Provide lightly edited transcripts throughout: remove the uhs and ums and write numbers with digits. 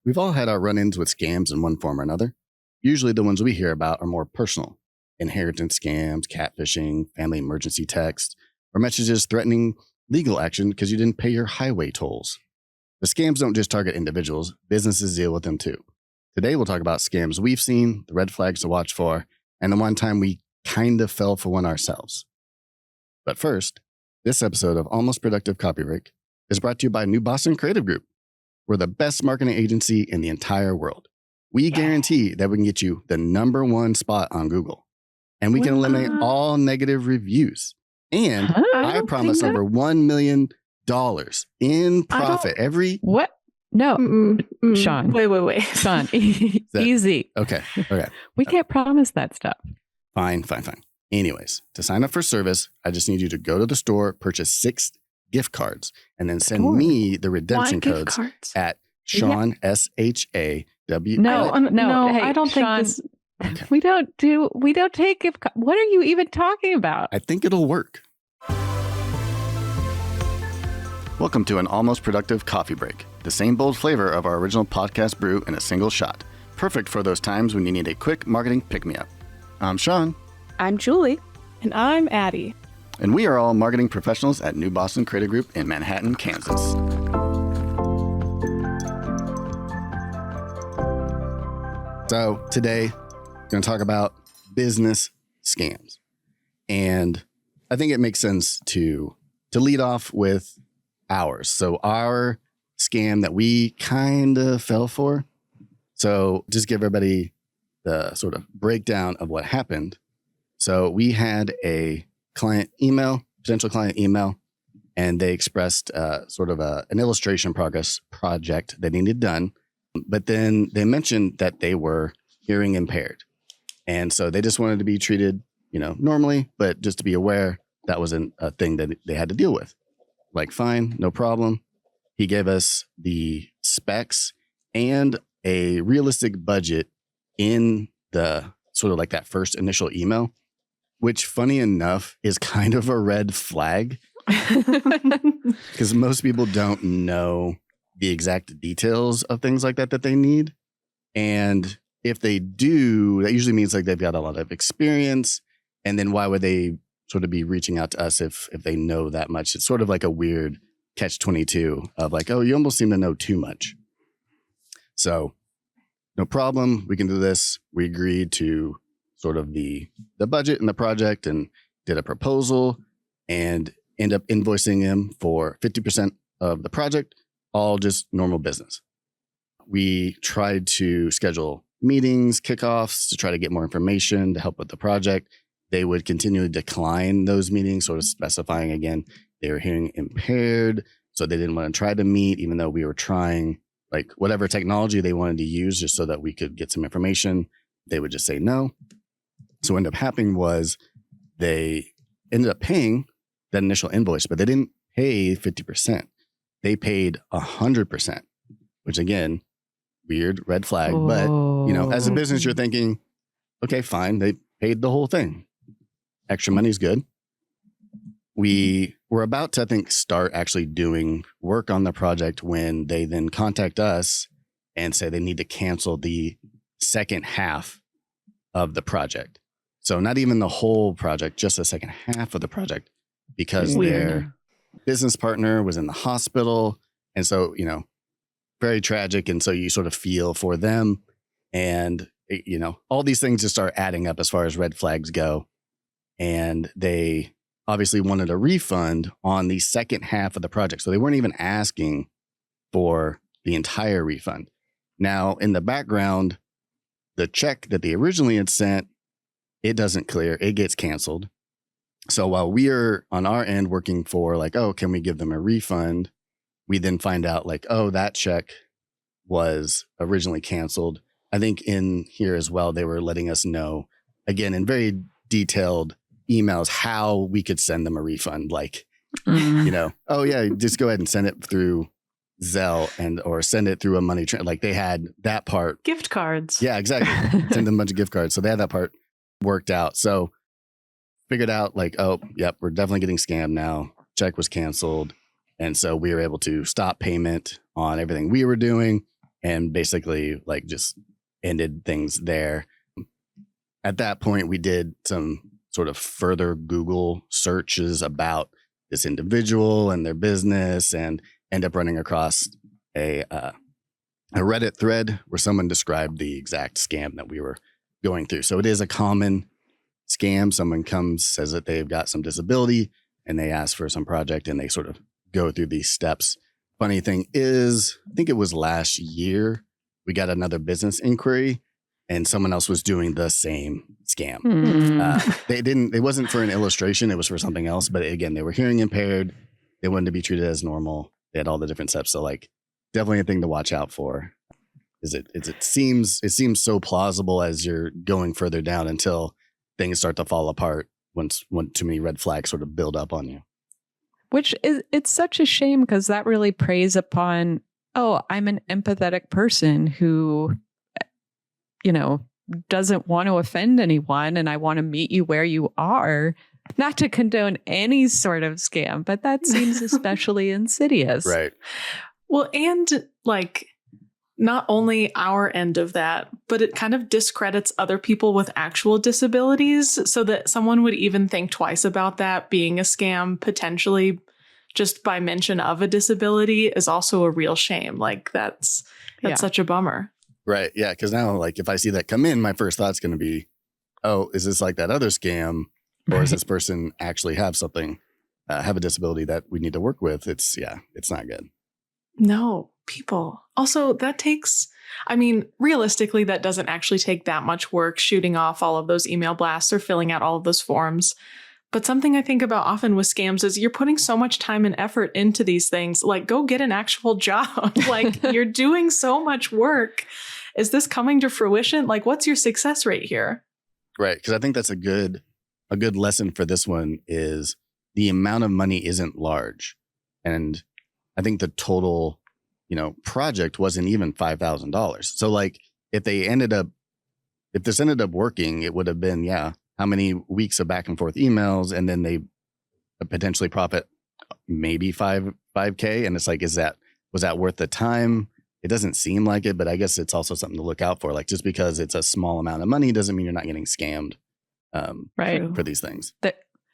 We've all had our run-ins with scams in one form or another. Usually the ones we hear about are more personal. Inheritance scams, catfishing, family emergency text, or messages threatening legal action because you didn't pay your highway tolls. The scams don't just target individuals, businesses deal with them too. Today we'll talk about scams we've seen, the red flags to watch for, and the one time we kind of fell for one ourselves. But first, this episode of Almost Productive Copy Break is brought to you by New Boston Creative Group. We're the best marketing agency in the entire world. We guarantee that we can get you the #1 spot on Google. And we can eliminate all negative reviews. And I promise over $1 million in profit every... What? No. Sean. Wait. Sean, easy. Okay. We can't promise that stuff. Fine. Anyways, to sign up for service, I just need you to go to the store, purchase 6 gift cards, and then send me the redemption codes at Sean, SHAW. No. Hey, I don't Sean, think this... Okay. We don't take gift cards. What are you even talking about? I think it'll work. Welcome to an Almost Productive Coffee Break, the same bold flavor of our original podcast brew in a single shot. Perfect for those times when you need a quick marketing pick-me-up. I'm Sean. I'm Julie. And I'm Addie. And we are all marketing professionals at New Boston Creative Group in Manhattan, Kansas. So today, we're going to talk about business scams. And I think it makes sense to lead off with ours. So our scam that we kind of fell for. So just give everybody the sort of breakdown of what happened. So we had a potential client email, and they expressed sort of an illustration project that needed done. But then they mentioned that they were hearing impaired. And so they just wanted to be treated, normally, but just to be aware that was a thing that they had to deal with. Like, fine, no problem. He gave us the specs and a realistic budget in the sort of like that first initial email, which funny enough is kind of a red flag because most people don't know the exact details of things like that they need. And if they do, that usually means like they've got a lot of experience. And then why would they sort of be reaching out to us if they know that much? It's sort of like a weird catch-22 of like, oh, you almost seem to know too much. So no problem. We can do this. We agreed to sort of the budget and the project and did a proposal and end up invoicing him for 50% of the project, all just normal business. We tried to schedule meetings, kickoffs to try to get more information to help with the project. They would continually decline those meetings, sort of specifying again, they were hearing impaired. So they didn't want to try to meet, even though we were trying like whatever technology they wanted to use just so that we could get some information. They would just say no. So what ended up happening was they ended up paying that initial invoice, but they didn't pay 50%. They paid 100%, which again, weird red flag. Oh. But, as a business, you're thinking, okay, fine. They paid the whole thing. Extra money's good. We were about to, I think, start actually doing work on the project when they then contact us and say they need to cancel the second half of the project. So not even the whole project, just the second half of the project, because their business partner was in the hospital. And so, very tragic. And so you sort of feel for them. And, all these things just start adding up as far as red flags go. And they obviously wanted a refund on the second half of the project. So they weren't even asking for the entire refund. Now, in the background, the check that they originally had sent, it doesn't clear. It gets canceled. So while we are on our end working for like, oh, can we give them a refund? We then find out like, oh, that check was originally canceled. I think in here as well, they were letting us know, again, in very detailed emails, how we could send them a refund. Like, oh yeah, just go ahead and send it through Zelle or send it through a money transfer. Like they had that part. Gift cards. Yeah, exactly. Send them a bunch of gift cards. So they had that part worked out. So figured out like, oh, yep, we're definitely getting scammed now. Check was canceled. And so we were able to stop payment on everything we were doing. and basically like just ended things there. At that point, we did some sort of further Google searches about this individual and their business, and end up running across a Reddit thread where someone described the exact scam that we were going through. So it is a common scam. Someone comes, says that they've got some disability, and they ask for some project, and they sort of go through these steps. Funny thing is, I think it was last year, we got another business inquiry, and someone else was doing the same scam. It wasn't for an illustration, it was for something else. But again, they were hearing impaired. They wanted to be treated as normal. They had all the different steps. So like, definitely a thing to watch out for. It seems so plausible as you're going further down until things start to fall apart once too many red flags sort of build up on you. Which is, it's such a shame because that really preys upon, oh, I'm an empathetic person who, doesn't want to offend anyone, and I want to meet you where you are. Not to condone any sort of scam, but that seems especially insidious. Right. Well, and like not only our end of that, but it kind of discredits other people with actual disabilities, so that someone would even think twice about that being a scam potentially just by mention of a disability is also a real shame. Like that's such a bummer. Right. Yeah. Because now, like, if I see that come in, my first thought's going to be, oh, is this like that other scam? Or does this person actually have something, have a disability that we need to work with? It's not good. No, people. Also, realistically, that doesn't actually take that much work shooting off all of those email blasts or filling out all of those forms. But something I think about often with scams is you're putting so much time and effort into these things. Like, go get an actual job. Like, you're doing so much work. Is this coming to fruition? Like, what's your success rate here? Right. Because I think that's a good lesson for this one is the amount of money isn't large. And I think the total, project wasn't even $5,000. So like if this ended up working, it would have been, how many weeks of back and forth emails, and then they potentially profit maybe 5K. And it's like, was that worth the time? It doesn't seem like it, but I guess it's also something to look out for. Like, just because it's a small amount of money doesn't mean you're not getting scammed. Right. For these things.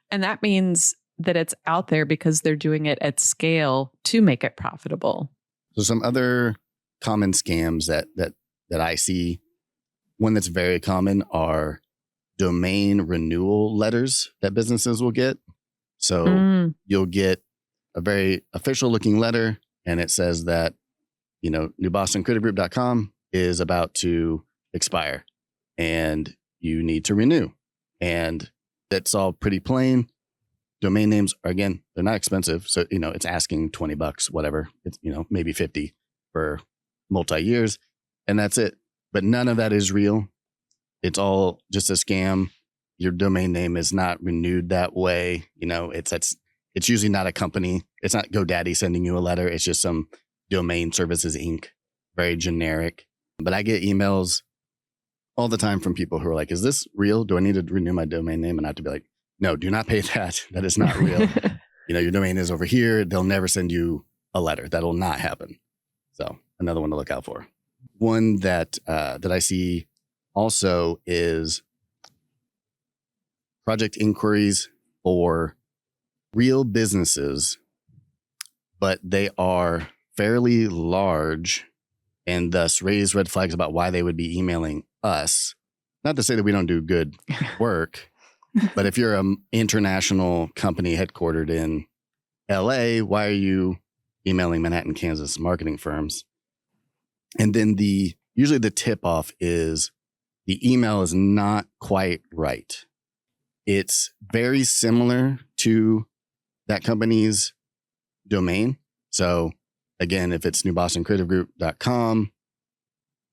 And that means that it's out there because they're doing it at scale to make it profitable. So some other common scams that I see, one that's very common are domain renewal letters that businesses will get. So you'll get a very official looking letter, and it says that, newbostoncreativegroup.com is about to expire and you need to renew. And that's all pretty plain. Domain names are, again, they're not expensive. So, it's asking $20, whatever. It's, maybe 50 for multi-years, and that's it. But none of that is real. It's all just a scam. Your domain name is not renewed that way. It's usually not a company. It's not GoDaddy sending you a letter. It's just some Domain Services Inc. Very generic. But I get emails all the time from people who are like, is this real? Do I need to renew my domain name? And I have to be like, no, do not pay that. That is not real. Your domain is over here. They'll never send you a letter. That'll not happen. So another one to look out for. One that I see also is project inquiries for real businesses, but they are fairly large and thus raise red flags about why they would be emailing us. Not to say that we don't do good work, but if you're an international company headquartered in LA, why are you emailing Manhattan, Kansas marketing firms? And then usually the tip off is the email is not quite right. It's very similar to that company's domain. So again, if it's newbostoncreativegroup.com,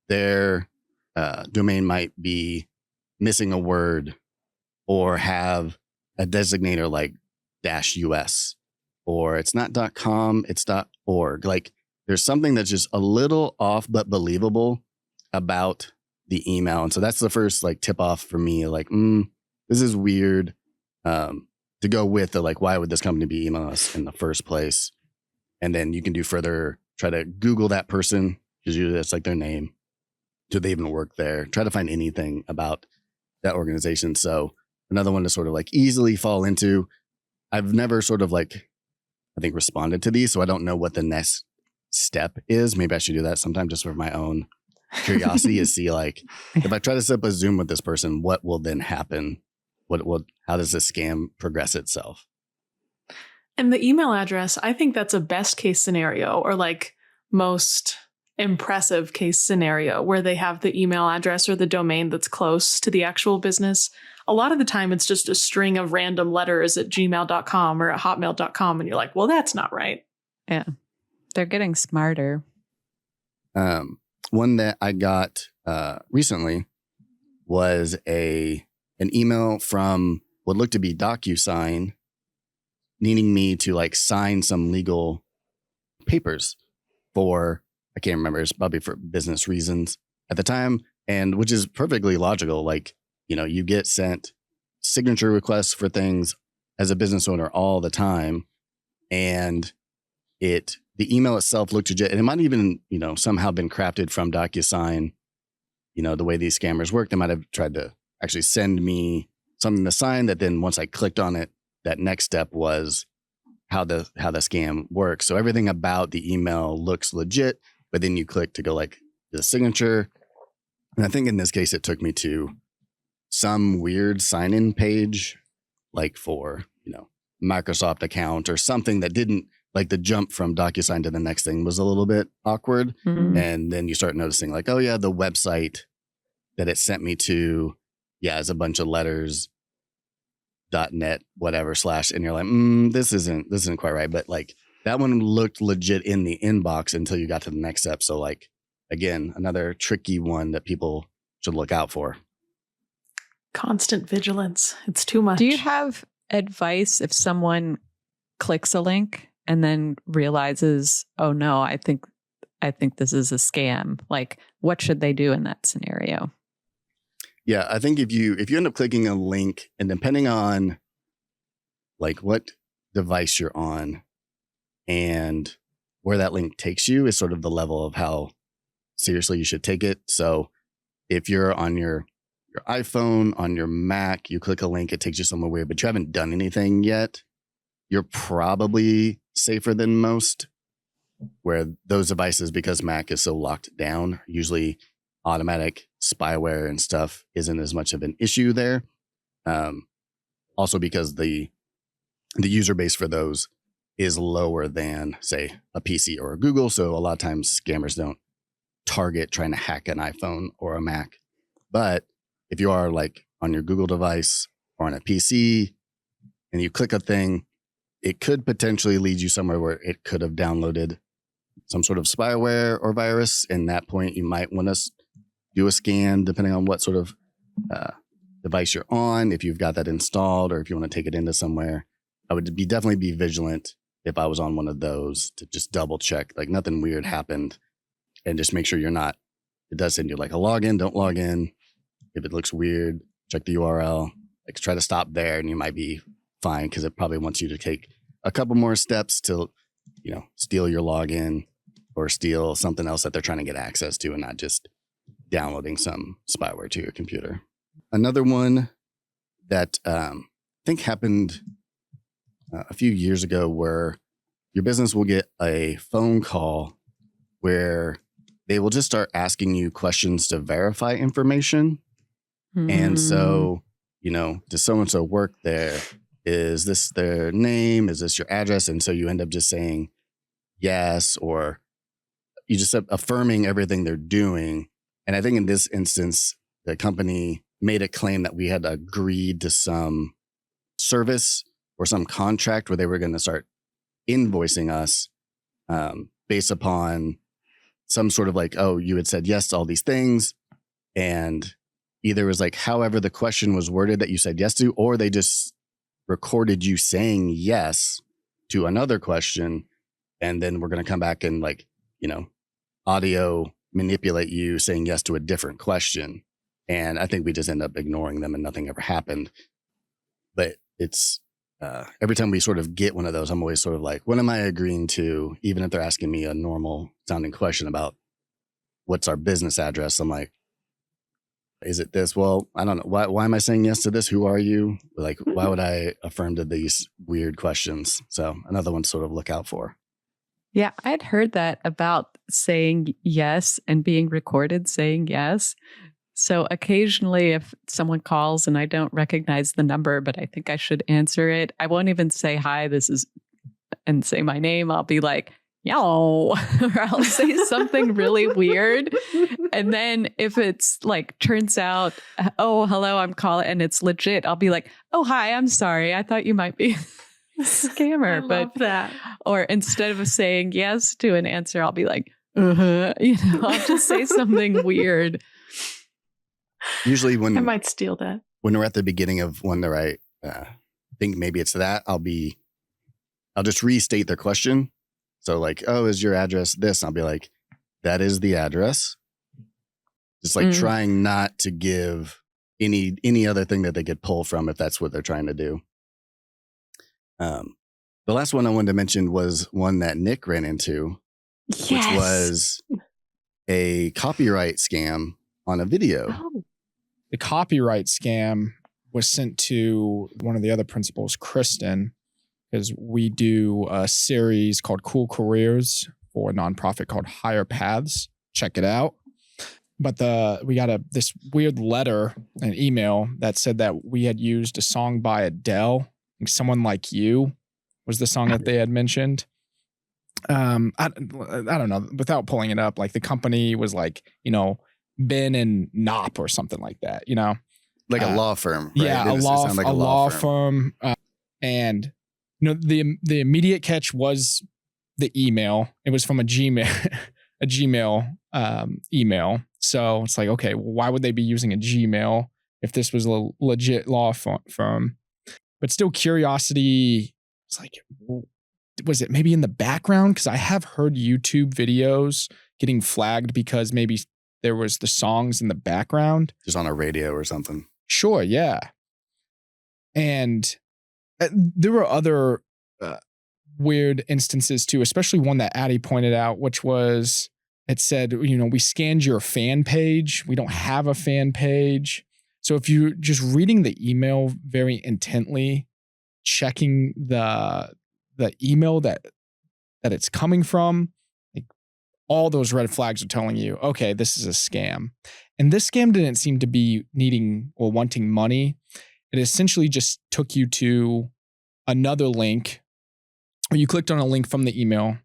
their domain might be missing a word or have a designator like -us, or it's not .com, it's .org. Like, there's something that's just a little off but believable about the email. And so that's the first like tip off for me, like, this is weird, to go with the, like, why would this company be emailing us in the first place? And then you can do further, try to Google that person because usually that's like their name. Do they even work there? Try to find anything about that organization. So another one to sort of like easily fall into. I've never sort of like, I think, responded to these, so I don't know what the next step is. Maybe I should do that sometime just for my own curiosity is see like, if I try to set up a Zoom with this person, what will then happen? How does this scam progress itself? And the email address, I think that's a best case scenario, or like most impressive case scenario, where they have the email address or the domain that's close to the actual business. A lot of the time it's just a string of random letters at gmail.com or at hotmail.com. And you're like, well, that's not right. Yeah. They're getting smarter. One that I got recently was an email from what looked to be DocuSign needing me to like sign some legal papers for, I can't remember, it's probably for business reasons at the time, and which is perfectly logical. Like, you know, you get sent signature requests for things as a business owner all the time, and the email itself looked legit, and it might even, you know, somehow been crafted from DocuSign. You know, the way these scammers work, they might have tried to actually send me something to sign that then once I clicked on it, that next step was how the scam works. So everything about the email looks legit, but then you click to go like the signature. And I think in this case, it took me to some weird sign-in page, like for, you know, Microsoft account or something that didn't, like the jump from DocuSign to the next thing was a little bit awkward. Mhm. And then you start noticing like, oh yeah, the website that it sent me to, yeah, is a bunch of letters, .net, whatever, / and you're like, this isn't quite right. But like that one looked legit in the inbox until you got to the next step. So like, again, another tricky one that people should look out for. Constant vigilance. It's too much. Do you have advice if someone clicks a link and then realizes, oh no, I think this is a scam? Like, what should they do in that scenario? Yeah, I think if you end up clicking a link, and depending on like what device you're on and where that link takes you is sort of the level of how seriously you should take it. So if you're on your iPhone, on your Mac, you click a link, it takes you somewhere weird, but you haven't done anything yet, you're probably safer than most. Where those devices, because Mac is so locked down, usually automatic spyware and stuff isn't as much of an issue there. Also because the user base for those is lower than, say, a PC or a Google. So a lot of times scammers don't target trying to hack an iPhone or a Mac. But if you are like on your Google device or on a PC and you click a thing, it could potentially lead you somewhere where it could have downloaded some sort of spyware or virus. In that point, you might want to do a scan depending on what sort of device you're on, if you've got that installed or if you want to take it into somewhere. I would definitely be vigilant if I was on one of those to just double check, like nothing weird happened, and just make sure you're not, it does send you like a login, don't log in. If it looks weird, check the URL, like try to stop there and you might be fine, because it probably wants you to take a couple more steps to, you know, steal your login or steal something else that they're trying to get access to, and not just downloading some spyware to your computer. Another one that I think happened a few years ago, where your business will get a phone call where they will just start asking you questions to verify information. And so, you know, does so-and-so work there? Is this their name? Is this your address? And so you end up just saying yes, or you just affirming everything they're doing. And I think in this instance, the company made a claim that we had agreed to some service or some contract where they were going to start invoicing us based upon some sort of like, oh, you had said yes to all these things. And either it was like, however the question was worded that you said yes to, or they just recorded you saying yes to another question. And then we're going to come back and like, you know, audio manipulate you saying yes to a different question. And I think we just end up ignoring them and nothing ever happened. But it's every time we sort of get one of those, I'm always sort of like, what am I agreeing to? Even if they're asking me a normal sounding question about what's our business address? I'm like, is it this? Well, I don't know. Why am I saying yes to this? Who are you? Like, why would I affirm to these weird questions? So another one to sort of look out for. Yeah, I'd heard that about saying yes and being recorded saying yes. So occasionally, if someone calls and I don't recognize the number, but I think I should answer it, I won't even say hi, and say my name. I'll be like, yo, or I'll say something really weird. And then if it's like, turns out, oh, hello, I'm calling, and it's legit, I'll be like, oh, hi, I'm sorry. I thought you might be a scammer. I love that. Or instead of saying yes to an answer, I'll be like, I'll just say something weird. Usually I might steal that. When we're at the beginning of one that I think maybe it's that, I'll just restate their question. So like, oh, is your address this? And I'll be like, that is the address. Just like trying not to give any other thing that they could pull from if that's what they're trying to do. The last one I wanted to mention was one that Nick ran into, Yes. which was a copyright scam on a video. Oh. The copyright scam was sent to one of the other principals, Kristen, because we do a series called Cool Careers for a nonprofit called Higher Paths. Check it out. But we got this weird letter, an email that said that we had used a song by Adele. Someone Like You was the song that they had mentioned. I don't know. Without pulling it up, like the company was like, Ben and Knopp or something like that, Like a law firm. Right? Yeah, It sounded like a law firm. And the immediate catch was the email. It was from a Gmail, email. So it's like, okay, why would they be using a Gmail if this was a legit law firm? But still, curiosity. It's like, was it maybe in the background? Because I have heard YouTube videos getting flagged because maybe there was the songs in the background. Just on a radio or something. Sure, yeah. And there were other weird instances too, especially one that Addie pointed out, which was, it said, we scanned your fan page. We don't have a fan page. So if you're just reading the email very intently, checking the email that it's coming from, like, all those red flags are telling you, okay, this is a scam. And this scam didn't seem to be needing or wanting money. It essentially just took you to another link, or you clicked on a link from the email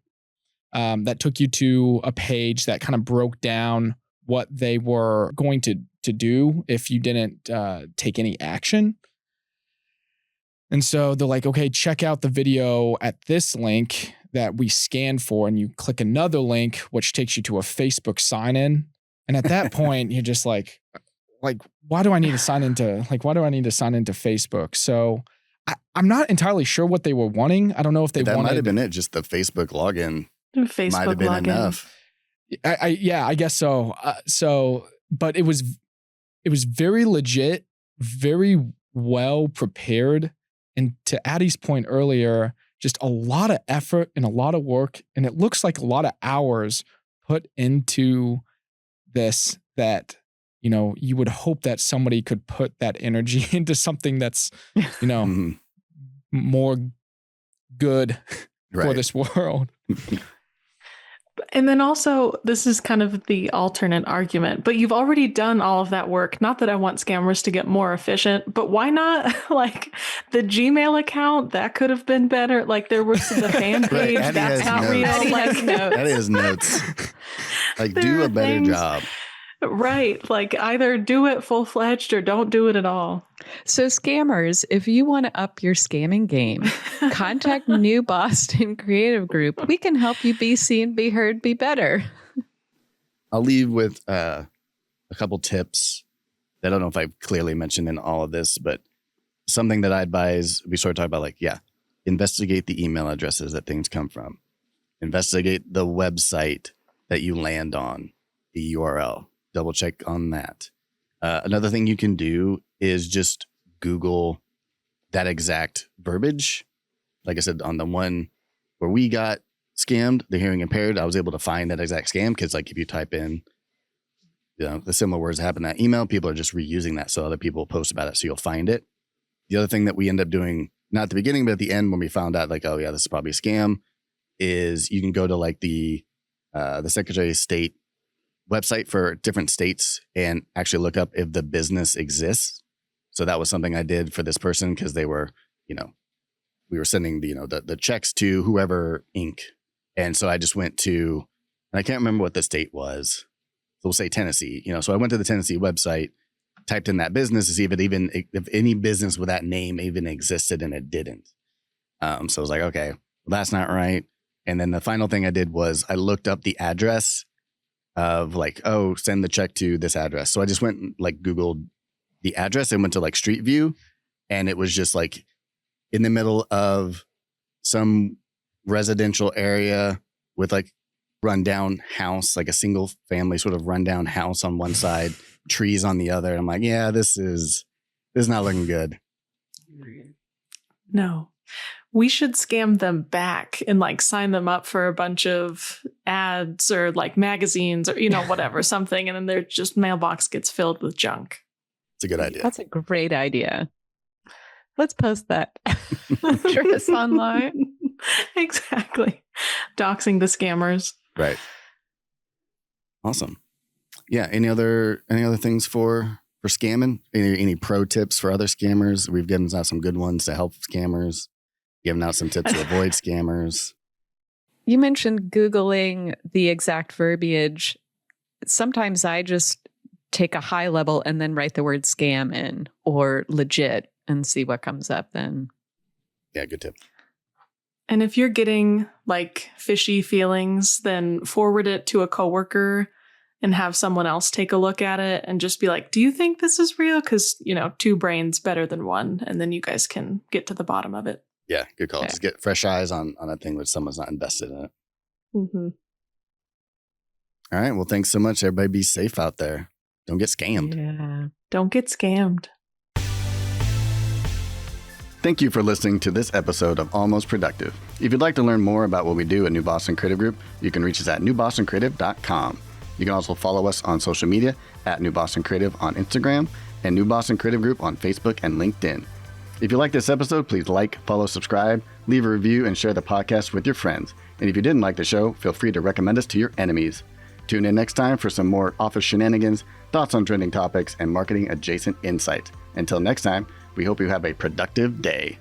that took you to a page that kind of broke down what they were going to do if you didn't take any action. And so they're like, okay, check out the video at this link that we scanned for, and you click another link, which takes you to a Facebook sign-in. And at that point, you're just like, why do I need to sign into Facebook? So I'm not entirely sure what they were wanting. I don't know if they wanted. That might have been it. Just the Facebook login Facebook might have been login. enough. I guess so. But it was very legit, very well prepared. And to Addie's point earlier, just a lot of effort and a lot of work. And it looks like a lot of hours put into this that, you would hope that somebody could put that energy into something that's, more good for this world. And then also, this is kind of the alternate argument, but you've already done all of that work. Not that I want scammers to get more efficient, but why not like the Gmail account? That could have been better. Like there was the fan page. Right. That's not notes. real. Addie Like, has notes. That is notes. Like, There do are a better things- job. right. Like either do it full-fledged or don't do it at all. So scammers, if you want to up your scamming game, contact New Boston Creative Group. We can help you be seen, be heard, be better. I'll leave with a couple tips that I don't know if I've clearly mentioned in all of this, but something that I advise, we sort of talk about investigate the email addresses that things come from. Investigate the website that you land on, the URL. Double check on that. Another thing you can do is just Google that exact verbiage. Like I said, on the one where we got scammed, the hearing impaired, I was able to find that exact scam because if you type in the similar words that happen in that email, people are just reusing that. So other people post about it. So you'll find it. The other thing that we end up doing, not at the beginning, but at the end, when we found out like, oh yeah, this is probably a scam, is you can go to like the Secretary of State website for different states and actually look up if the business exists. So that was something I did for this person because they were, we were sending the checks to whoever Inc. And so I just went to, and I can't remember what the state was. So we'll say Tennessee, so I went to the Tennessee website, typed in that business to see if any business with that name even existed, and it didn't. So I was like, okay, well, that's not right. And then the final thing I did was I looked up the address of like, oh, send the check to this address. So I just went and like Googled the address and went to like Street View, and it was just like in the middle of some residential area with like rundown house, like a single family sort of rundown house on one side, trees on the other. And I'm like, yeah, this is not looking good. No. We should scam them back and like sign them up for a bunch of ads or like magazines or, whatever, something. And then their just mailbox gets filled with junk. It's a good idea. That's a great idea. Let's post that. Address online. Exactly. Doxing the scammers. Right. Awesome. Yeah. Any other things for scamming? Any pro tips for other scammers? We've given out some good ones to help scammers. Giving out some tips to avoid scammers. You mentioned Googling the exact verbiage. Sometimes I just take a high level and then write the word scam in or legit and see what comes up then. Yeah, good tip. And if you're getting like fishy feelings, then forward it to a coworker and have someone else take a look at it and just be like, do you think this is real? Because, two brains better than one. And then you guys can get to the bottom of it. Yeah, good call. Yeah. Just get fresh eyes on a thing which someone's not invested in it. Mm-hmm. All right. Well, thanks so much. Everybody be safe out there. Don't get scammed. Yeah. Don't get scammed. Thank you for listening to this episode of Almost Productive. If you'd like to learn more about what we do at New Boston Creative Group, you can reach us at newbostoncreative.com. You can also follow us on social media at New Boston Creative on Instagram and New Boston Creative Group on Facebook and LinkedIn. If you like this episode, please like, follow, subscribe, leave a review, and share the podcast with your friends. And if you didn't like the show, feel free to recommend us to your enemies. Tune in next time for some more office shenanigans, thoughts on trending topics, and marketing adjacent insights. Until next time, we hope you have a productive day.